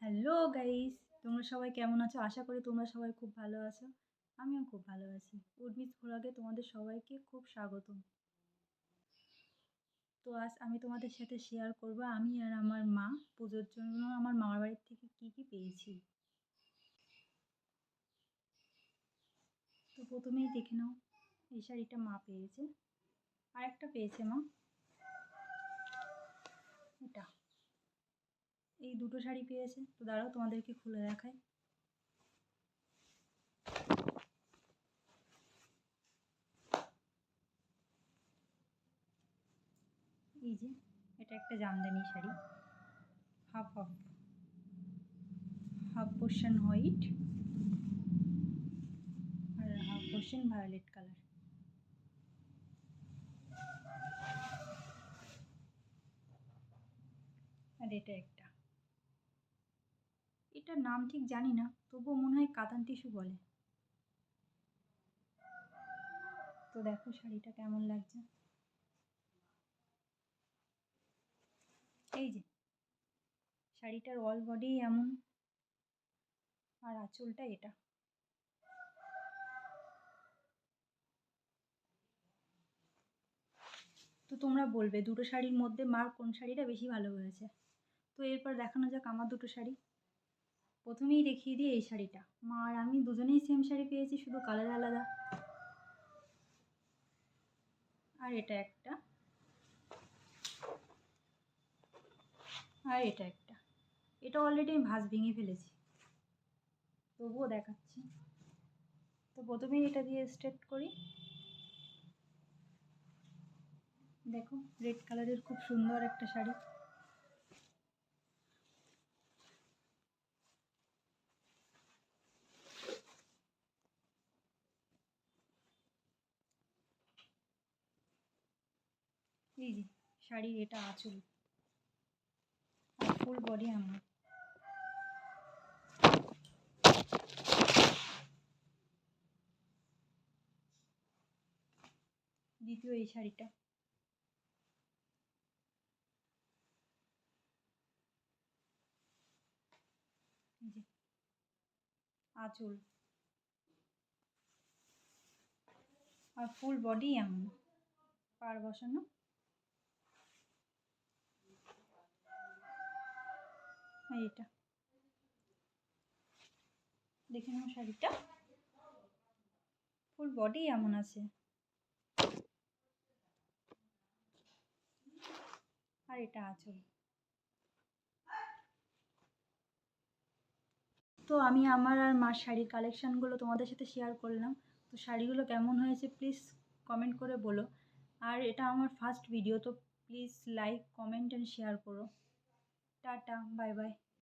Hello guys, তোমরা সবাই কেমন আছো? আশা করি তোমরা সবাই খুব ভালো আছো। আমিও খুব ভালো আছি। উর্মিস ভ্লগে তোমাদের সবাইকে খুব স্বাগতম। তো আজ আমি তোমাদের সাথে শেয়ার করব আমি আর আমার মা পুজোর জন্য আমার মামার বাড়ির থেকে কি পেয়েছি। তো প্রথমেই দেখে নাও, এই শাড়িটা মা পেয়েছে, আরেকটা পেয়েছে মা, এটা। এই দুটো শাড়ি পেয়েছে। তো দাঁড়াও তোমাদেরকে খুলে দেখাই। এই যে, এটা একটা Jamdani sari, half half half portion white আর হাফ পোর্শন ভায়োলেট কালার। আর এটা একটা, এটার নাম ঠিক জানি না, তবুও মনে হয় কাতান টিস্যু বলে। তো দেখো শাড়িটা কেমন লাগছে। এই যে, শাড়িটার অল বডি এমন, আর আঁচলটা এটা। তো তোমরা বলবে দুটো শাড়ির মধ্যে মার কোন শাড়িটা বেশি ভালো হয়েছে। তো এরপর দেখানো যাক আমার দুটো শাড়ি। প্রথমেই দেখিয়ে দিই এই শাড়িটা। মা আর আমি দুজনেই সেম শাড়ি পেয়েছি, শুধু কালার আলাদা। আর এটা একটা, আর এটা একটা। এটা অলরেডি আমি ভাঁজ ভেঙে ফেলেছি, তবুও দেখাচ্ছি। তো প্রথমেই এটা দিয়ে স্টার্ট করি। দেখো, রেড কালারের খুব সুন্দর একটা শাড়ি। এই যে শাড়ির এটা আঁচল, আর ফুল বডি আমার। দ্বিতীয় এই শাড়িটা, এই যে আঁচল আর ফুল বডি এমন, পাড় বসানো। আর এটা দেখে নাও, শাড়িটা ফুল বডি এমন আছে। আর এটা আঁচল। তো আমি আমার আর মার শাড়ির কালেকশানগুলো তোমাদের সাথে শেয়ার করলাম। তো শাড়িগুলো কেমন হয়েছে প্লিজ কমেন্ট করে বলো। আর এটা আমার ফার্স্ট ভিডিও, তো please like, comment and share করো। Bye, bye by.